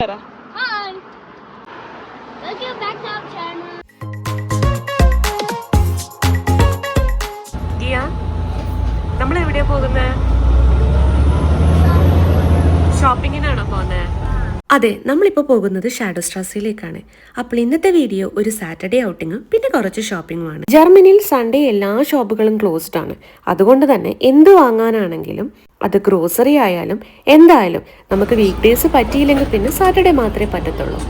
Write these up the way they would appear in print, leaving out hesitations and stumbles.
Hi. Welcome back to our channel. Gia, നമ്മൾ എവിടെയാ പോകുന്നത്? ഷോപ്പിങ്ങിനാണോ പോകുന്നത്? അതെ, നമ്മളിപ്പോൾ പോകുന്നത് ഷാഡോ സ്ട്രാസിലേക്കാണ്. അപ്പോൾ ഇന്നത്തെ വീഡിയോ ഒരു സാറ്റർഡേ ഔട്ടിങ്ങും പിന്നെ കുറച്ച് ഷോപ്പിങ്ങുമാണ്. ജർമ്മനിയിൽ സൺഡേ എല്ലാ ഷോപ്പുകളും ക്ലോസ്ഡ് ആണ്. അതുകൊണ്ട് തന്നെ എന്ത് വാങ്ങാനാണെങ്കിലും അത് ഗ്രോസറി ആയാലും എന്തായാലും നമുക്ക് വീക്ക് ഡേയ്സ് പറ്റിയില്ലെങ്കിൽ പിന്നെ സാറ്റർഡേ മാത്രമേ പറ്റത്തുള്ളൂ.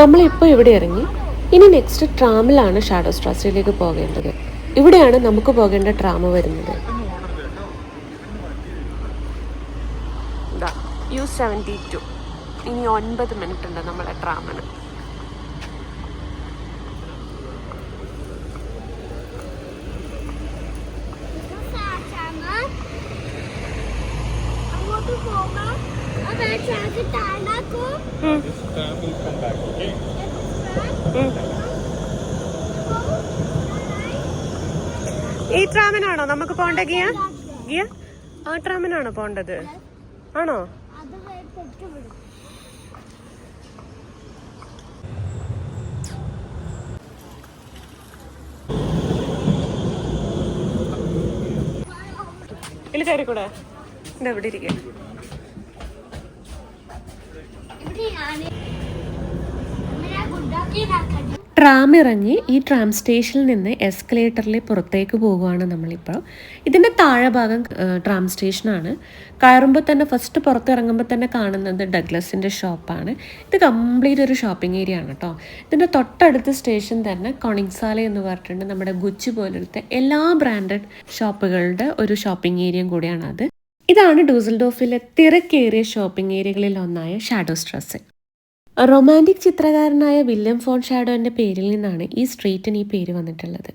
നമ്മളിപ്പോൾ ഇവിടെ ഇറങ്ങി ഇനി നെക്സ്റ്റ് ട്രാമിലാണ് ഷാഡോ സ്ട്രാസിലേക്ക് പോകേണ്ടത്. ഇവിടെയാണ് നമുക്ക് പോകേണ്ട ട്രാം വരുന്നത്. U72. ഇനി 9 മിനിറ്റ് ഉണ്ട് നമ്മളെ ട്രാമിന്. ഈ ട്രാമിനാണോ നമുക്ക് പോകേണ്ട? ഗിയ ഗിയ ആ ട്രാമിനാണോ പോകേണ്ടത്? ആണോ? ഇല്ല, കയറിക്കൂടെ? എവിടെ ഇരിക്കേ? ട്രാം ഇറങ്ങി ഈ ട്രാം സ്റ്റേഷനിൽ നിന്ന് എസ്കലേറ്ററിൽ പുറത്തേക്ക് പോകുകയാണ് നമ്മളിപ്പോൾ. ഇതിൻ്റെ താഴെ ഭാഗം ട്രാം സ്റ്റേഷനാണ്. കയറുമ്പോൾ തന്നെ ഫസ്റ്റ് പുറത്തിറങ്ങുമ്പോൾ തന്നെ കാണുന്നത് ഡഗ്ലസിൻ്റെ ഷോപ്പാണ്. ഇത് കംപ്ലീറ്റ് ഒരു ഷോപ്പിംഗ് ഏരിയ ആണ് കേട്ടോ. ഇതിൻ്റെ തൊട്ടടുത്ത സ്റ്റേഷൻ തന്നെ കൊണിങ്സാല എന്ന് പറഞ്ഞിട്ടുണ്ട്. നമ്മുടെ ഗുച്ചി പോലത്തെ എല്ലാ ബ്രാൻഡഡ് ഷോപ്പുകളുടെ ഒരു ഷോപ്പിംഗ് ഏരിയയും കൂടിയാണ് അത്. ഇതാണ് ഡൂസൽഡോഫിലെ തിരക്കേറിയ ഷോപ്പിംഗ് ഏരിയകളിൽ ഒന്നായ ഷാഡോ സ്ട്രാസെ. റൊമാൻറ്റിക് ചിത്രകാരനായ വില്യം ഫോൺ ഷാഡോന്റെ പേരിൽ നിന്നാണ് ഈ സ്ട്രീറ്റിന് ഈ പേര് വന്നിട്ടുള്ളത്.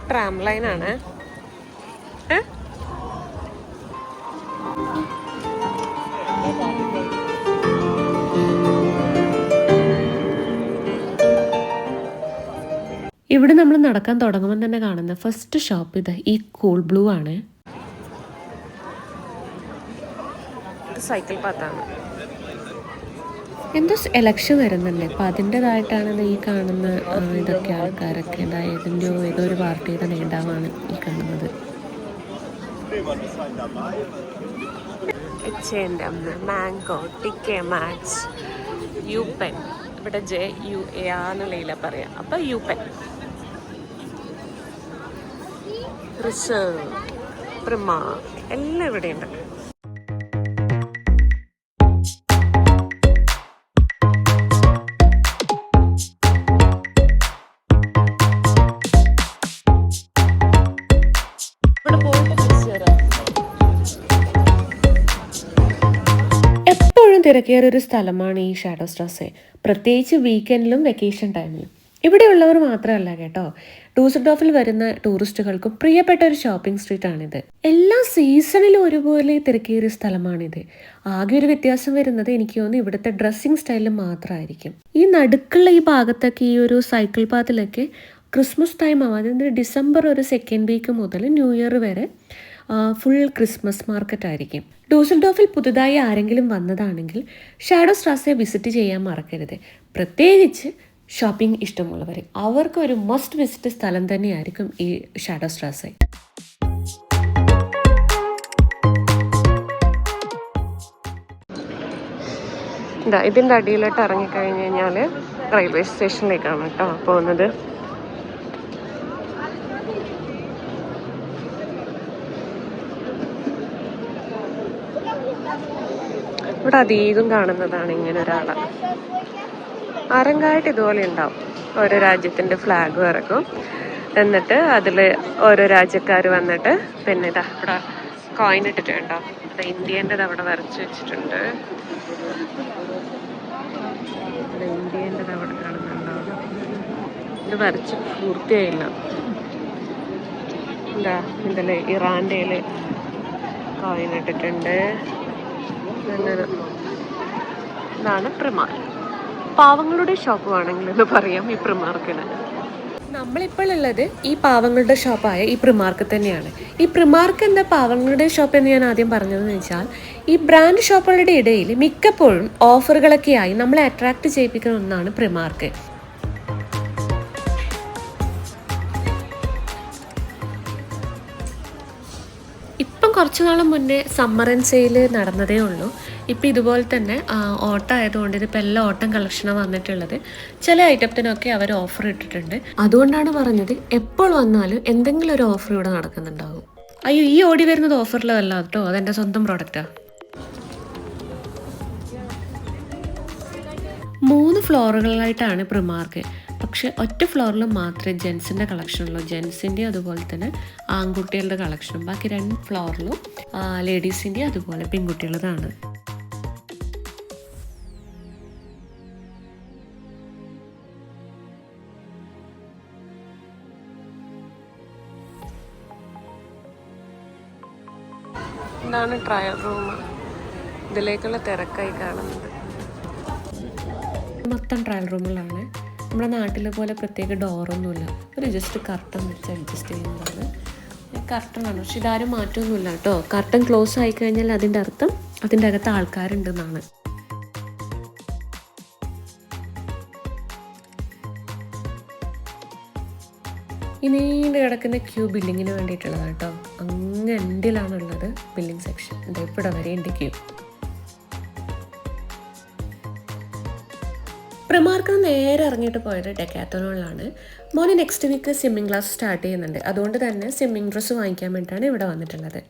ട്രാം ലൈനാണ്. ഇവിടെ നമ്മൾ നടക്കാൻ തുടങ്ങുമ്പോൾ തന്നെ കാണുന്ന ഫസ്റ്റ് ഷോപ്പ് ഇത് ഈ കൂൾ ബ്ലൂ ആണ്. സൈക്കിൾ പാത്താണ്. എന്തോ എലക്ഷൻ വരുന്നുണ്ട്, അപ്പം അതിൻ്റെതായിട്ടാണ് ഈ കാണുന്ന ഇതൊക്കെ ആൾക്കാരൊക്കെ ഇതിൻ്റെ ഏതോ ഒരു പാർട്ടിയുടെ നേതാവാണ് ഈ കാണുന്നത്. മാംഗോ, ടിക്കെ മാച്ച്, യൂപെൻ. ഇവിടെ JUA എന്നുള്ള പറയാം. അപ്പം യൂപെൻ, റിസർവ്, പ്രിമ എല്ലാം ഇവിടെയുണ്ട്. എപ്പോഴും തിരക്കേറിയ ഒരു സ്ഥലമാണ് ഈ ഷാഡോ സ്ട്രാസെ, പ്രത്യേകിച്ച് വീക്കെൻഡിലും വെക്കേഷൻ ടൈമിലും. ഇവിടെയുള്ളവർ മാത്രമല്ല കേട്ടോ, ഡൂസൽഡോഫിൽ വരുന്ന ടൂറിസ്റ്റുകൾക്കും പ്രിയപ്പെട്ട ഒരു ഷോപ്പിംഗ് സ്ട്രീറ്റാണിത്. എല്ലാ സീസണിലും ഒരുപോലെ തിരക്കേറിയ സ്ഥലമാണിത്. ആകെ ഒരു വ്യത്യാസം വരുന്നത് എനിക്ക് തോന്നുന്നു ഇവിടുത്തെ ഡ്രസ്സിങ് സ്റ്റൈലിൽ മാത്രമായിരിക്കും. ഈ നടുക്കുള്ള ഈ ഭാഗത്തൊക്കെ ഈ ഒരു സൈക്കിൾ പാത്തിലൊക്കെ ക്രിസ്മസ് ടൈം ആവും. അതായത് ഡിസംബർ ഒരു സെക്കൻഡ് വീക്ക് മുതൽ ന്യൂ ഇയർ വരെ ഫുൾ ക്രിസ്മസ് മാർക്കറ്റ് ആയിരിക്കും. ഡൂസൽഡോഫിൽ പുതുതായി ആരെങ്കിലും വന്നതാണെങ്കിൽ ഷാഡോ സ്ട്രാസെ വിസിറ്റ് ചെയ്യാൻ മറക്കരുത്. പ്രത്യേകിച്ച് ഷോപ്പിംഗ് ഇഷ്ടമുള്ളവർ, അവർക്ക് ഒരു മസ്റ്റ് വിസിറ്റ് സ്ഥലം തന്നെയായിരിക്കും ഈ ഷാഡോ സ്ട്രാസെ. ഇതിൻ്റെ അടിയിലോട്ട് ഇറങ്ങിക്കഴിഞ്ഞ് കഴിഞ്ഞാൽ റെയിൽവേ സ്റ്റേഷനിലേക്കാണ് കേട്ടോ പോകുന്നത്. ഇവിടെ അധികം കാണുന്നതാണ് ഇങ്ങനെ ഒരാളെ. അരങ്കായിട്ട് ഇതുപോലെ ഉണ്ടാവും. ഓരോ രാജ്യത്തിൻ്റെ ഫ്ലാഗ് ഇറക്കും. എന്നിട്ട് അതിൽ ഓരോ രാജ്യക്കാർ വന്നിട്ട് പിന്നെ ഇതാ ഇവിടെ കോയിൻ ഇട്ടിട്ടുണ്ടോ, ഇന്ത്യേൻ്റെത് അവിടെ വരച്ച് വെച്ചിട്ടുണ്ട്. ഇന്ത്യേൻ്റെത് അവിടെ കാണുന്നുണ്ടോ? ഇത് വരച്ച് പൂർത്തിയായില്ല. എന്താ ഇതിലെ ഇറാൻ്റെ കോയിൻ ഇട്ടിട്ടുണ്ട്. അങ്ങനെ ഇതാണ് പ്രിമാർക്ക്. പാവങ്ങളുടെ ഷോപ്പ് വേണമെങ്കിലെന്ന് പറയാം ഈ പ്രിമാർക്കിന്. നമ്മളിപ്പോൾ ഉള്ളത് ഈ പാവങ്ങളുടെ ഷോപ്പായ ഈ പ്രിമാർക്ക് തന്നെയാണ്. ഈ പ്രിമാർക്ക് എന്താ പാവങ്ങളുടെ ഷോപ്പ് എന്ന് ഞാൻ ആദ്യം പറഞ്ഞതെന്ന് വെച്ചാൽ, ഈ ബ്രാൻഡ് ഷോപ്പുകളുടെ ഇടയിൽ മിക്കപ്പോഴും ഓഫറുകളൊക്കെയായി നമ്മളെ അട്രാക്റ്റ് ചെയ്യിപ്പിക്കുന്ന ഒന്നാണ് പ്രിമാർക്ക്. ഇപ്പം കുറച്ച് നാളും മുന്നേ സമ്മർ ആൻഡ് സെയിൽ നടന്നതേ ഉള്ളൂ. ഇപ്പം ഇതുപോലെ തന്നെ ഓട്ടം ആയതുകൊണ്ട് ഇതിപ്പോൾ എല്ലാ ഓട്ടം കളക്ഷനാണ് വന്നിട്ടുള്ളത്. ചില ഐറ്റത്തിനൊക്കെ അവർ ഓഫർ ഇട്ടിട്ടുണ്ട്. അതുകൊണ്ടാണ് പറഞ്ഞത് എപ്പോൾ വന്നാലും എന്തെങ്കിലും ഒരു ഓഫർ ഇവിടെ നടക്കുന്നുണ്ടാകും. അയ്യോ, ഈ ഓടി വരുന്നത് ഓഫറിലല്ല കേട്ടോ, അതെൻ്റെ സ്വന്തം പ്രോഡക്റ്റാണ്. 3 ഫ്ലോറുകളായിട്ടാണ് പ്രിമാർക്ക്. പക്ഷെ ഒറ്റ ഫ്ലോറിൽ മാത്രമേ ജെൻസിൻ്റെ കളക്ഷൻ ഉള്ളൂ. ജെൻസിൻ്റെ അതുപോലെ തന്നെ ആൺകുട്ടികളുടെ കളക്ഷനും. ബാക്കി 2 ഫ്ലോറിലും ലേഡീസിൻ്റെ അതുപോലെ പെൺകുട്ടികളുടേതാണ്. ഇതാണ് ട്രയൽ റൂം. ഇതിലേക്കുള്ള തിരക്കായി കാണുന്നത്. മൊത്തം ട്രയൽ റൂമുകളാണ്. നമ്മുടെ നാട്ടിലെ പോലെ പ്രത്യേക ഡോറൊന്നുമില്ല. ഒരു ജസ്റ്റ് കർട്ടൻ വെച്ച് അഡ്ജസ്റ്റ് ചെയ്യുന്നതാണ്. കർട്ടനാണ്, പക്ഷെ ഇതാരും മാറ്റമൊന്നുമില്ല കേട്ടോ. കർട്ടൻ ക്ലോസ് ആയി കഴിഞ്ഞാൽ അതിൻ്റെ അർത്ഥം അതിൻ്റെ അകത്ത് ആൾക്കാരുണ്ടെന്നാണ്. ഈ നീണ്ട് കിടക്കുന്ന ക്യൂ ബില്ലിങ്ങിന് വേണ്ടിയിട്ടുള്ളതാണ് കേട്ടോ. അങ്ങ് എൻഡിലാണുള്ളത് ബില്ലിംഗ് സെക്ഷൻ. ഇവിടെ വരെ ഉണ്ട് ക്യൂ. പ്രിമാർക്ക് നേരെ ഇറങ്ങിയിട്ട് പോയത് ഡെക്കാത്തോണിലാണ്. മോന് next week swimming class start ചെയ്യുന്നുണ്ട്. അതുകൊണ്ട് തന്നെ സ്വിമ്മിംഗ് ഡ്രസ്സ് വാങ്ങിക്കാൻ വേണ്ടിയിട്ടാണ് ഇവിടെ വന്നിട്ടുള്ളത്.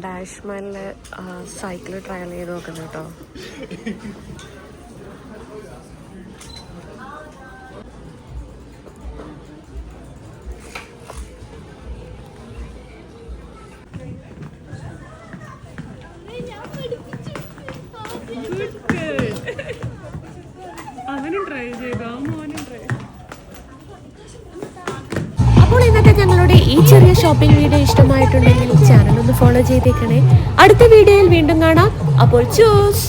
ഡാഷ്മാനിൽ സൈക്കിൾ ട്രയൽ ചെയ്ത് നോക്കുന്നു കേട്ടോ. അപ്പോൾ ഇന്നത്തെ ഞങ്ങളുടെ ഈ ചെറിയ ഷോപ്പിംഗ് വീഡിയോ ഇഷ്ടമായിട്ടുണ്ടെങ്കിൽ ചാനൽ ഒന്ന് ഫോളോ ചെയ്തേക്കണേ. അടുത്ത വീഡിയോയിൽ വീണ്ടും കാണാം. അപ്പോൾ ചൂസ്.